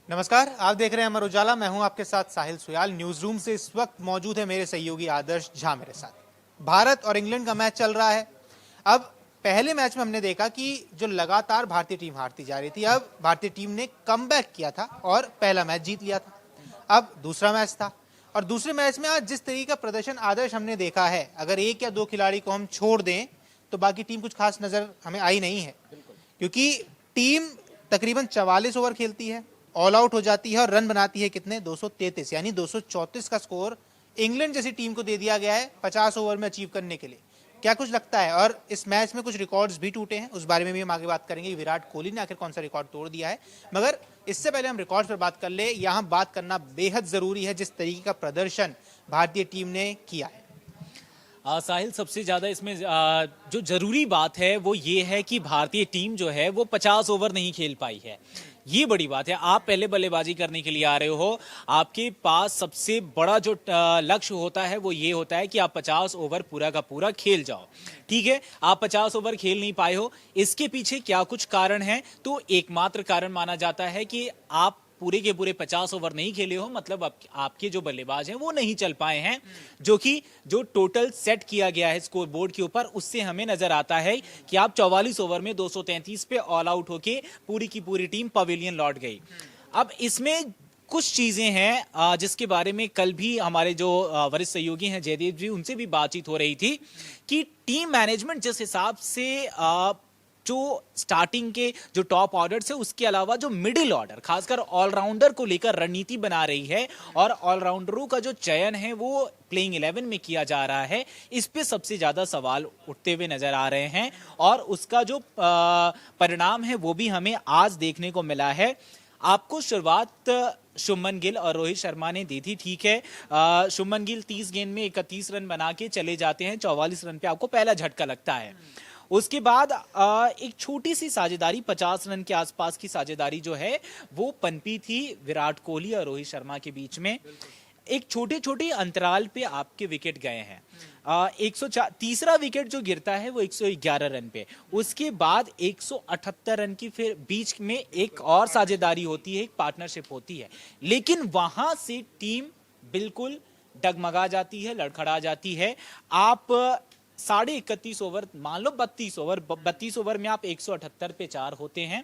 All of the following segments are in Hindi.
नमस्कार, आप देख रहे हैं अमर उजाला। मैं हूं आपके साथ साहिल सुयाल। न्यूज रूम से इस वक्त मौजूद है मेरे सहयोगी आदर्श झा मेरे साथ। भारत और इंग्लैंड का मैच चल रहा है। अब पहले मैच में हमने देखा कि जो लगातार भारतीय टीम हारती जा रही थी, अब भारतीय टीम ने कमबैक किया था और पहला मैच जीत लिया था। अब दूसरा मैच था और दूसरे मैच में आज जिस तरीके का प्रदर्शन आदर्श हमने देखा है, अगर एक या दो खिलाड़ी को हम छोड़ दें तो बाकी टीम कुछ खास नजर हमें आई नहीं है, क्योंकि टीम तकरीबन 44 ओवर खेलती है, ऑल आउट हो जाती है और रन बनाती है कितने, 233, यानी 234 का स्कोर इंग्लैंड जैसी टीम को दे दिया गया है 50 ओवर में अचीव करने के लिए। क्या कुछ लगता है? और इस मैच में कुछ रिकॉर्ड्स भी टूटे हैं, उस बारे में भी हम आगे बात करेंगे। विराट कोहली ने आखिर कौन सा रिकॉर्ड तोड़ दिया है, मगर इससे पहले हम रिकॉर्ड्स पर बात कर ले। यहाँ बात करना बेहद जरूरी है जिस तरीके का प्रदर्शन भारतीय टीम ने किया है। साहिल, सबसे ज़्यादा इसमें जो ज़रूरी बात है वो ये है कि भारतीय टीम जो है वो 50 ओवर नहीं खेल पाई है। ये बड़ी बात है। आप पहले बल्लेबाजी करने के लिए आ रहे हो, आपके पास सबसे बड़ा जो लक्ष्य होता है वो ये होता है कि आप 50 ओवर पूरा का पूरा खेल जाओ। ठीक है, आप 50 ओवर खेल नहीं पाए हो। इसके पीछे क्या कुछ कारण है? तो एकमात्र कारण माना जाता है कि आप पूरे के पूरे 50 ओवर नहीं खेले हो, मतलब आपके जो बल्लेबाज हैं वो नहीं चल पाए हैं, जो कि जो टोटल सेट किया गया है स्कोर बोर्ड के ऊपर, उससे हमें नजर आता है कि आप 44 ओवर में 233 पे ऑल आउट होके पूरी की पूरी टीम पवेलियन लौट गई। अब इसमें कुछ चीजें हैं जिसके बारे में कल भी हमारे जो वरिष्ठ सहयोगी हैं जयदेव जी, उनसे भी बातचीत हो रही थी कि टीम मैनेजमेंट जिस हिसाब से जो स्टार्टिंग के जो टॉप ऑर्डर्स है, उसके अलावा जो मिडिल ऑर्डर, खासकर ऑलराउंडर को लेकर रणनीति बना रही है और ऑलराउंडरों का जो चयन है वो प्लेइंग 11 में किया जा रहा है, इस पे सबसे ज्यादा सवाल उठते हुए नजर आ रहे हैं। और उसका जो परिणाम है वो भी हमें आज देखने को मिला है। आपको शुरुआत शुभमन गिल और रोहित शर्मा ने दी थी, ठीक है। शुभमन गिल 30 गेंद में 31 रन बना के चले जाते हैं, 44 रन पे आपको पहला झटका लगता है। उसके बाद एक छोटी सी साझेदारी, 50 रन के आसपास की साझेदारी जो है वो पनपी थी विराट कोहली और रोहित शर्मा के बीच में। एक छोटे छोटे अंतराल पे आपके विकेट गए हैं। 104, तीसरा विकेट जो गिरता है वो 111 रन पे, उसके बाद 178 रन की फिर बीच में एक और साझेदारी होती है, एक पार्टनरशिप होती है, लेकिन वहां से टीम बिल्कुल डगमगा जाती है, लड़खड़ा जाती है। आप 31.5 ओवर, मान लो 32 ओवर में आप 178 पे 4 होते हैं,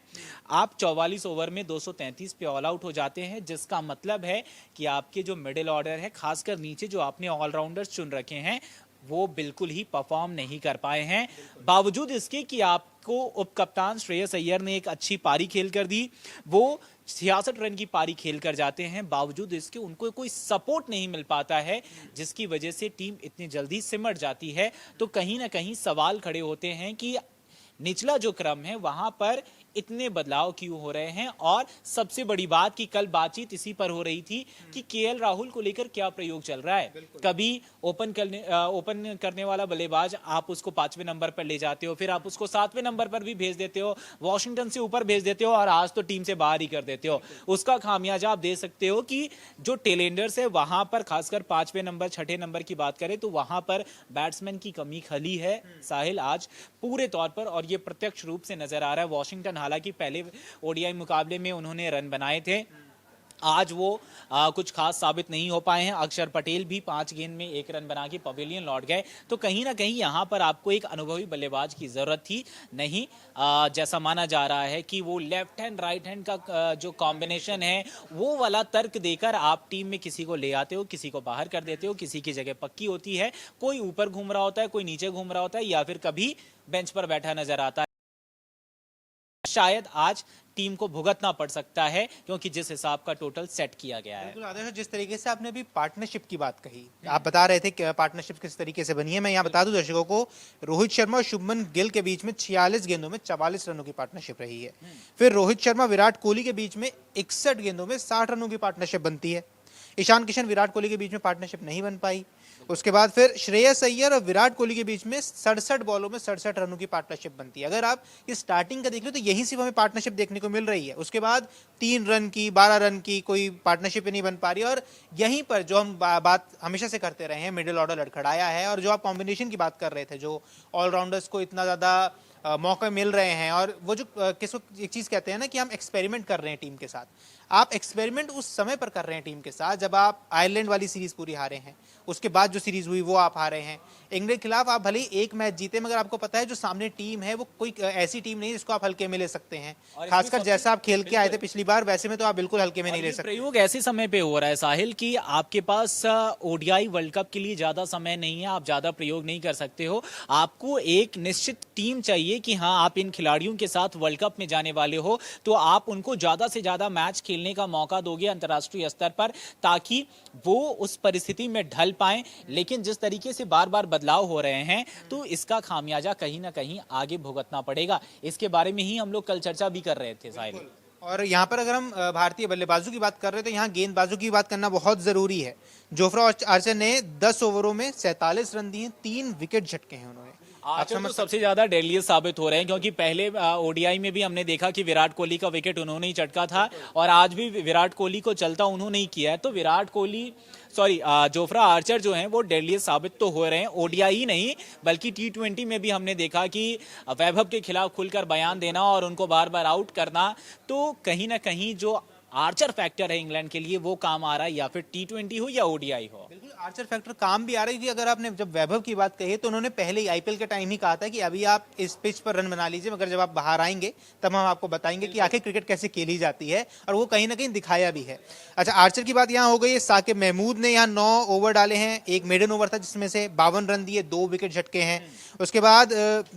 आप 44 ओवर में 233 पे ऑल आउट हो जाते हैं, जिसका मतलब है कि आपके जो मिडिल ऑर्डर है, खासकर नीचे जो आपने ऑलराउंडर्स चुन रखे हैं, वो बिल्कुल ही परफॉर्म नहीं कर पाए हैं। बावजूद इसके कि आपको उप कप्तान श्रेयस अय्यर ने एक अच्छी पारी खेल कर दी, वो 66 रन की पारी खेल कर जाते हैं, बावजूद इसके उनको कोई सपोर्ट नहीं मिल पाता है, जिसकी वजह से टीम इतनी जल्दी सिमट जाती है। तो कहीं ना कहीं सवाल खड़े होते हैं कि निचला जो क्रम है वहां पर इतने बदलाव क्यों हो रहे हैं। और सबसे बड़ी बात कि कल बातचीत इसी पर हो रही थी कि केएल राहुल को लेकर क्या प्रयोग चल रहा है। कभी ओपन करने वाला बल्लेबाज आप उसको 5वें नंबर पर ले जाते हो, फिर आप उसको 7वें नंबर पर भी भेज देते हो, वॉशिंगटन से ऊपर भेज देते हो और आज तो टीम से बाहर ही कर देते हो। उसका खामियाजा आप दे सकते हो कि जो टेलेंडर्स है वहां पर, खासकर 5वें नंबर 6ठे नंबर की बात करें तो वहां पर बैट्समैन की कमी खली है साहिल आज पूरे तौर पर, और ये प्रत्यक्ष रूप से नजर आ रहा है। वॉशिंगटन हालांकि पहले ओडीआई मुकाबले में उन्होंने रन बनाए थे, आज वो कुछ खास साबित नहीं हो पाए हैं। अक्षर पटेल भी 5 गेंद में 1 रन बना के पवेलियन लौट गए। तो कहीं ना कहीं यहां पर आपको एक अनुभवी बल्लेबाज की जरूरत थी, नहीं जैसा माना जा रहा है कि वो लेफ्ट हैंड राइट हैंड का जो कॉम्बिनेशन है वो वाला तर्क देकर आप टीम में किसी को ले आते हो, किसी को बाहर कर देते हो, किसी की जगह पक्की होती है, कोई ऊपर घूम रहा होता है, कोई नीचे घूम रहा होता है, या फिर कभी बेंच पर बैठा नजर आता है। शायद आज टीम को भुगतना पड़ सकता है, क्योंकि जिस हिसाब का टोटल सेट किया गया है। बिल्कुल आदर्श, जिस तरीके से आपने अभी पार्टनरशिप की बात कही, आप बता रहे थे कि पार्टनरशिप किस तरीके से बनी है। मैं यहाँ बता दूं दर्शकों को, रोहित शर्मा और शुभमन गिल के बीच में 46 गेंदों में 44 रनों की पार्टनरशिप रही है। फिर रोहित शर्मा विराट कोहली के बीच में 61 गेंदों में 60 रनों की पार्टनरशिप बनती है। ईशान किशन विराट कोहली के बीच में पार्टनरशिप नहीं बन पाई। उसके बाद फिर श्रेयस अय्यर और विराट कोहली के बीच में 67 बॉलों में 67 रनों की पार्टनरशिप बनती है। अगर आप ये स्टार्टिंग का देख लो तो यहीं सिर्फ हमें पार्टनरशिप देखने को मिल रही है। उसके बाद 3 रन की, 12 रन की कोई पार्टनरशिप ही नहीं बन पा रही। और यहीं पर जो हम बात हमेशा से करते रहे हैं, मिडिल ऑर्डर लड़खड़ाया है। और जो आप कॉम्बिनेशन की बात कर रहे थे, जो ऑलराउंडर्स को इतना ज्यादा मौके मिल रहे हैं, और वो जो किसको एक चीज कहते हैं ना कि हम एक्सपेरिमेंट कर रहे हैं टीम के साथ। आप एक्सपेरिमेंट उस समय पर कर रहे हैं टीम के साथ जब आप आयरलैंड वाली सीरीज पूरी हारे हैं, उसके बाद जो सीरीज हुई वो आप हारे हैं। इंग्लैंड के खिलाफ आप भले ही एक मैच जीते, मगर आपको पता है जो सामने टीम है वो कोई ऐसी टीम नहीं जिसको आप हल्के में ले सकते हैं। खासकर जैसा आप खेल के आए थे पिछली बार, वैसे में तो आप बिल्कुल हल्के में नहीं ले सकते। प्रयोग ऐसे समय पे हो रहा है साहिल कि आपके पास ओडीआई वर्ल्ड कप के लिए ज्यादा समय नहीं है, आप ज्यादा प्रयोग नहीं कर सकते हो। आपको एक निश्चित टीम चाहिए कि हाँ, आप इन खिलाड़ियों के साथ वर्ल्ड कप में जाने वाले हो, तो आप उनको ज्यादा से ज्यादा मैच खेलने का मौका दोगे अंतर्राष्ट्रीय स्तर पर, ताकि वो उस परिस्थिति में ढल पाएं। लेकिन जिस तरीके से बार बार बदलाव हो रहे हैं, तो इसका खामियाजा कहीं ना कहीं आगे भुगतना पड़ेगा। इसके बारे में ही हम लोग कल चर्चा भी कर रहे थे साहिल। और यहाँ पर अगर हम भारतीय बल्लेबाजों की बात कर रहे हैं तो यहाँ गेंदबाजों की बात करना बहुत जरूरी है। जोफ्रा आर्चर ने 10 ओवरों में 47 रन दिए, 3 विकेट झटके हैं उन्होंने। आर्चर तो सबसे ज्यादा डेडलिएस्ट साबित हो रहे हैं, क्योंकि पहले ओडीआई में भी हमने देखा कि विराट कोहली का विकेट उन्होंने ही चटका था, और आज भी विराट कोहली को चलता उन्होंने ही किया है। तो जोफ्रा आर्चर जो हैं वो डेडलिएस्ट साबित तो हो रहे हैं, ओडीआई ही नहीं बल्कि टी20 में भी हमने देखा कि वैभव के खिलाफ खुलकर बयान देना और उनको बार बार आउट करना, तो कहीं ना कहीं जो आर्चर फैक्टर है इंग्लैंड के लिए वो काम आ रहा है, या फिर टी20 हो या ओडीआई हो। बिल्कुल आर्चर फैक्टर काम भी आ रहा है, क्योंकि अगर आपने जब वैभव की बात कही तो उन्होंने पहले ही आईपीएल के टाइम ही कहा था कि अभी आप इस पिच पर रन बना लीजिए, मगर जब आप बाहर आएंगे तब हम आपको बताएंगे कि आखिर क्रिकेट कैसे खेली जाती है, और वो कहीं ना कहीं दिखाया भी है। अच्छा, आर्चर की बात यहाँ हो गई है। साकिब महमूद ने यहाँ 9 ओवर डाले हैं, एक मेडन ओवर था जिसमें से 52 रन दिए, 2 विकेट झटके हैं। उसके बाद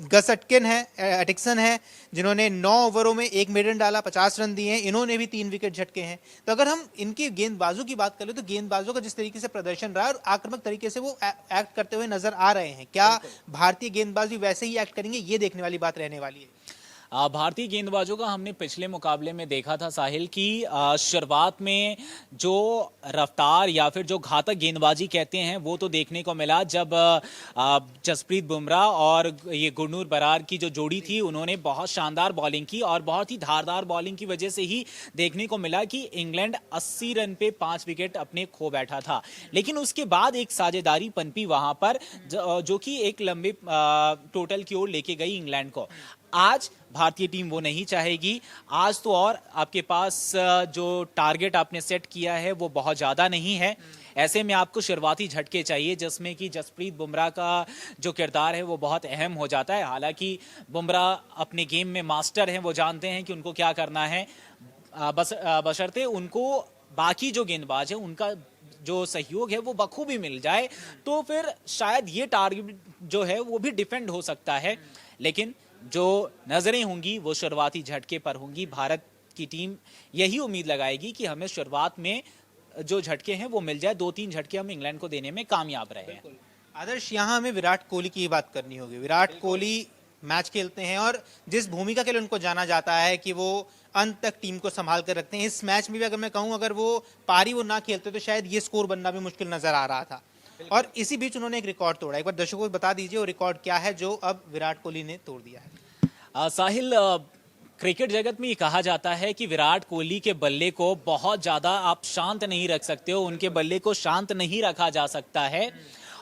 गस एटिक्सन है जिन्होंने 9 ओवरों में एक मेडन डाला, 50 रन दिए हैं, इन्होंने भी 3 विकेट झटके हैं। तो अगर हम इनकी गेंदबाजों की बात करें तो गेंदबाजों का जिस तरीके से प्रदर्शन रहा है और आक्रामक तरीके से वो एक्ट करते हुए नजर आ रहे हैं, क्या भारतीय गेंदबाज भी वैसे ही एक्ट करेंगे, ये देखने वाली बात रहने वाली है। भारतीय गेंदबाजों का हमने पिछले मुकाबले में देखा था साहिल की शुरुआत में जो रफ्तार या फिर जो घातक गेंदबाजी कहते हैं वो तो देखने को मिला, जब जसप्रीत बुमराह और ये गुरनूर बरार की जो जोड़ी थी उन्होंने बहुत शानदार बॉलिंग की, और बहुत ही धारदार बॉलिंग की वजह से ही देखने को मिला कि इंग्लैंड 80 रन पे 5 विकेट अपने खो बैठा था। लेकिन उसके बाद एक साझेदारी पनपी वहां पर, जो कि एक लंबे टोटल की ओर लेके गई इंग्लैंड को। आज भारतीय टीम वो नहीं चाहेगी। आज तो और आपके पास जो टारगेट आपने सेट किया है वो बहुत ज्यादा नहीं है। ऐसे में आपको शुरुआती झटके चाहिए, जिसमें कि जसप्रीत बुमराह का जो किरदार है वो बहुत अहम हो जाता है। हालांकि बुमराह अपने गेम में मास्टर हैं, वो जानते हैं कि उनको क्या करना है, बशर्ते उनको बाकी जो गेंदबाज है उनका जो सहयोग है वो बखूबी मिल जाए, तो फिर शायद ये टारगेट जो है वो भी डिफेंड हो सकता है। लेकिन जो नजरें होंगी वो शुरुआती झटके पर होंगी। भारत की टीम यही उम्मीद लगाएगी कि हमें शुरुआत में जो झटके हैं वो मिल जाए, 2-3 झटके हम इंग्लैंड को देने में कामयाब रहे हैं। आदर्श, यहाँ हमें विराट कोहली की बात करनी होगी। विराट कोहली मैच खेलते हैं और जिस भूमिका के लिए उनको जाना जाता है कि वो अंत तक टीम को संभाल कर रखते हैं, इस मैच में भी अगर मैं कहूँ अगर वो पारी वो ना खेलते तो शायद ये स्कोर बनना भी मुश्किल नजर आ रहा था। और इसी बीच उन्होंने एक रिकॉर्ड तोड़ा। एक बार दर्शकों को बता दीजिए वो रिकॉर्ड क्या है जो अब विराट कोहली ने तोड़ दिया है। साहिल, क्रिकेट जगत में ये कहा जाता है कि विराट कोहली के बल्ले को बहुत ज्यादा आप शांत नहीं रख सकते हो, उनके बल्ले को शांत नहीं रखा जा सकता है।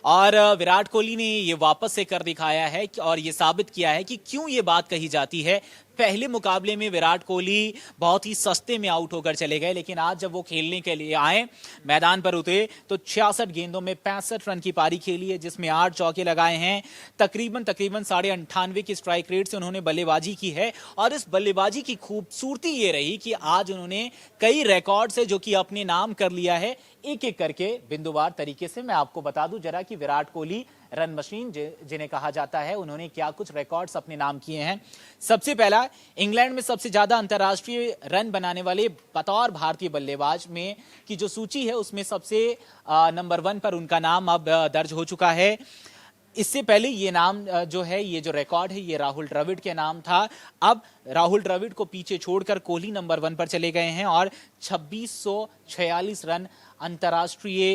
और विराट कोहली ने ये वापस से कर दिखाया है और ये साबित किया है कि क्यों ये बात कही जाती है। पहले मुकाबले में विराट कोहली बहुत ही सस्ते में आउट होकर चले गए, लेकिन आज जब वो खेलने के लिए आए, मैदान पर उतरे, तो 66 गेंदों में 65 रन की पारी खेली है, जिसमें 8 चौके लगाए हैं। तकरीबन 98.5 की स्ट्राइक रेट से उन्होंने बल्लेबाजी की है। और इस बल्लेबाजी की खूबसूरती ये रही कि आज उन्होंने कई रिकॉर्ड से जो कि अपने नाम कर लिया है, एक एक करके बिंदुवार तरीके से मैं आपको बता दूं जरा कि विराट कोहली रन मशीन जिन्हें कहा जाता है, उन्होंने क्या कुछ रिकॉर्ड्स अपने नाम किए हैं। सबसे पहला, इंग्लैंड में सबसे ज्यादा अंतर्राष्ट्रीय रन बनाने वाले बतौर भारतीय बल्लेबाज में की जो सूची है उसमें सबसे नंबर 1 पर उनका नाम अब दर्ज हो चुका है। इससे पहले ये नाम जो है, ये जो रिकॉर्ड है, ये राहुल द्रविड़ के नाम था। अब राहुल द्रविड़ को पीछे छोड़कर कोहली नंबर 1 पर चले गए हैं और 2646 रन अंतर्राष्ट्रीय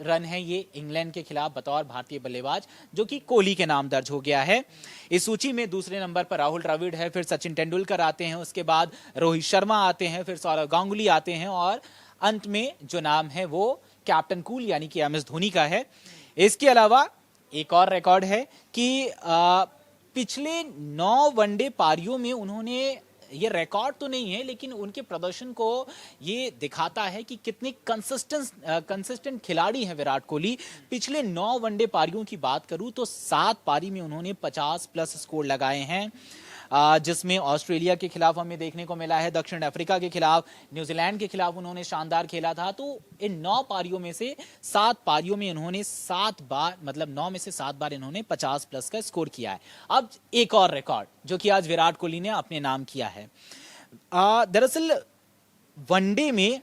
रन है ये इंग्लैंड के खिलाफ बतौर भारतीय बल्लेबाज, जो कि कोहली के नाम दर्ज हो गया है। इस सूची में दूसरे नंबर पर राहुल द्रविड़ है, फिर सचिन तेंदुलकर आते हैं, उसके बाद रोहित शर्मा आते हैं, फिर सौरव गांगुली आते हैं, और अंत में जो नाम है वो कैप्टन कूल यानी कि MS धोनी का है। इसके अलावा एक और रिकॉर्ड है कि पिछले 9 वनडे पारियों में उन्होंने ये रिकॉर्ड तो नहीं है, लेकिन उनके प्रदर्शन को ये दिखाता है कि कितने कंसिस्टेंट खिलाड़ी हैं विराट कोहली। पिछले 9 वनडे पारियों की बात करूं तो 7 पारी में उन्होंने 50 प्लस स्कोर लगाए हैं, जिसमें ऑस्ट्रेलिया के खिलाफ हमें देखने को मिला है, दक्षिण अफ्रीका के खिलाफ, न्यूजीलैंड के खिलाफ उन्होंने शानदार खेला था। तो इन 9 पारियों में से 7 पारियों में इन्होंने 7 बार, मतलब 9 में से 7 बार इन्होंने 50 प्लस का स्कोर किया है। अब एक और रिकॉर्ड जो कि आज विराट कोहली ने अपने नाम किया है। दरअसल वनडे में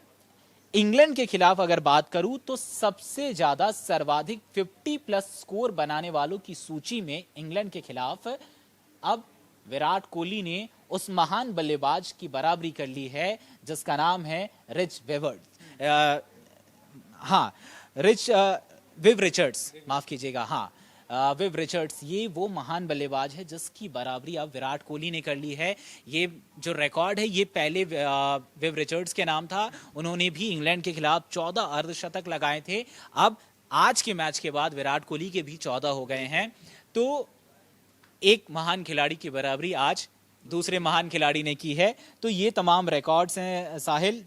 इंग्लैंड के खिलाफ अगर बात करूं तो सबसे ज्यादा सर्वाधिक 50 प्लस स्कोर बनाने वालों की सूची में इंग्लैंड के खिलाफ अब विराट कोहली ने उस महान बल्लेबाज की बराबरी कर ली है जिसका नाम है विव रिचर्ड्स, माफ कीजिएगा, विव रिचर्ड्स। ये वो महान बल्लेबाज है जिसकी बराबरी अब विराट कोहली ने कर ली है। ये जो रिकॉर्ड है ये पहले विव रिचर्ड्स के नाम था। उन्होंने भी इंग्लैंड के खिलाफ 14 अर्धशतक लगाए थे। अब आज के मैच के बाद विराट कोहली के भी 14 हो गए हैं। तो एक महान खिलाड़ी की बराबरी आज दूसरे महान खिलाड़ी ने की है। तो ये तमाम रिकॉर्ड्स हैं साहिल।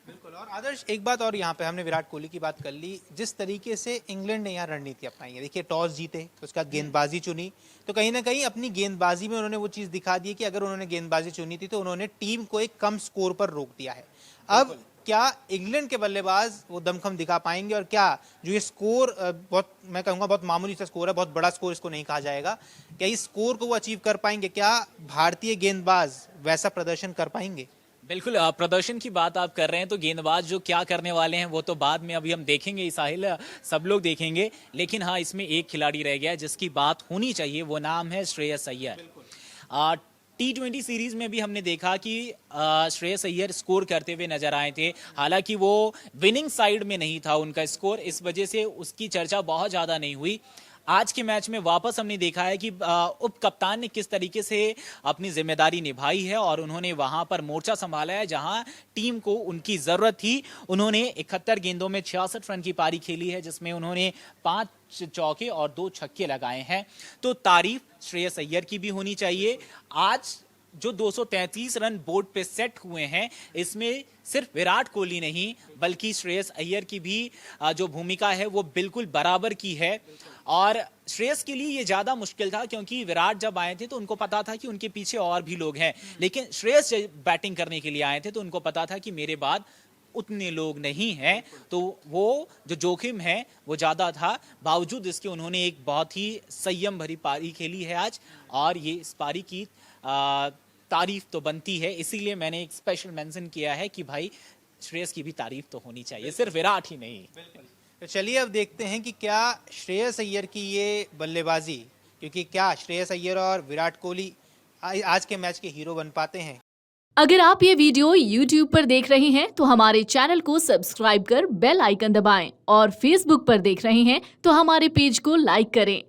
बिल्कुल। और आदर्श, एक बात और, यहाँ पे हमने विराट कोहली की बात कर ली, जिस तरीके से इंग्लैंड ने यहाँ रणनीति अपनाई है, देखिए टॉस जीते तो उसका गेंदबाजी चुनी, तो कहीं ना कहीं अपनी गेंदबाजी में उन्होंने वो चीज़ दिखा दी कि अगर उन्होंने गेंदबाजी चुनी थी तो उन्होंने टीम को एक कम स्कोर पर रोक दिया है। अब क्या इंग्लैंड के बल्लेबाज वो दमखम दिखा पाएंगे, और क्या जो ये स्कोर बहुत, मैं कहूँगा बहुत मामूली सा स्कोर है, बहुत बड़ा स्कोर इसको नहीं कहा जाएगा, क्या इस स्कोर को वो अचीव कर पाएंगे? क्या भारतीय गेंदबाज वैसा प्रदर्शन कर पाएंगे? बिल्कुल, प्रदर्शन की बात आप कर रहे हैं तो गेंदबाज जो क्या करने वाले हैं वो तो बाद में अभी हम देखेंगे साहिल, सब लोग देखेंगे। लेकिन हाँ, इसमें एक खिलाड़ी रह गया जिसकी बात होनी चाहिए, वो नाम है श्रेयस अय्यर। T20 सीरीज में भी हमने देखा कि श्रेयस अय्यर स्कोर करते हुए नजर आए थे। हालांकि वो विनिंग साइड में नहीं था उनका स्कोर, इस वजह से उसकी चर्चा बहुत ज्यादा नहीं हुई। आज के मैच में वापस हमने देखा है कि उप कप्तान ने किस तरीके से अपनी जिम्मेदारी निभाई है और उन्होंने वहां पर मोर्चा संभाला है जहां टीम को उनकी जरूरत थी। उन्होंने 71 गेंदों में 66 रन की पारी खेली है, जिसमें उन्होंने 5 चौके और 2 छक्के लगाए हैं। तो तारीफ श्रेयस अय्यर की भी होनी चाहिए। आज जो 233 रन बोर्ड पे सेट हुए हैं, इसमें सिर्फ विराट कोहली नहीं बल्कि श्रेयस अय्यर की भी जो भूमिका है वो बिल्कुल बराबर की है। और श्रेयस के लिए ये ज्यादा मुश्किल था क्योंकि विराट जब आए थे तो उनको पता था कि उनके पीछे और भी लोग हैं, लेकिन श्रेयस जब बैटिंग करने के लिए आए थे तो उनको पता था कि मेरे बाद उतने लोग नहीं हैं, तो वो जो जोखिम है वो ज्यादा था। बावजूद इसके उन्होंने एक बहुत ही संयम भरी पारी खेली है आज, और ये इस पारी की तारीफ तो बनती है। इसीलिए मैंने एक स्पेशल मेंशन किया है कि भाई श्रेयस की भी तारीफ तो होनी चाहिए, सिर्फ विराट ही नहीं। तो चलिए अब देखते हैं कि क्या श्रेयस अय्यर की ये बल्लेबाजी, क्योंकि क्या श्रेयस अय्यर और विराट कोहली आज के मैच के हीरो बन पाते हैं। अगर आप ये वीडियो YouTube पर देख रहे हैं तो हमारे चैनल को सब्सक्राइब कर बेल आइकन दबाएं, और Facebook पर देख रहे हैं तो हमारे पेज को लाइक करें।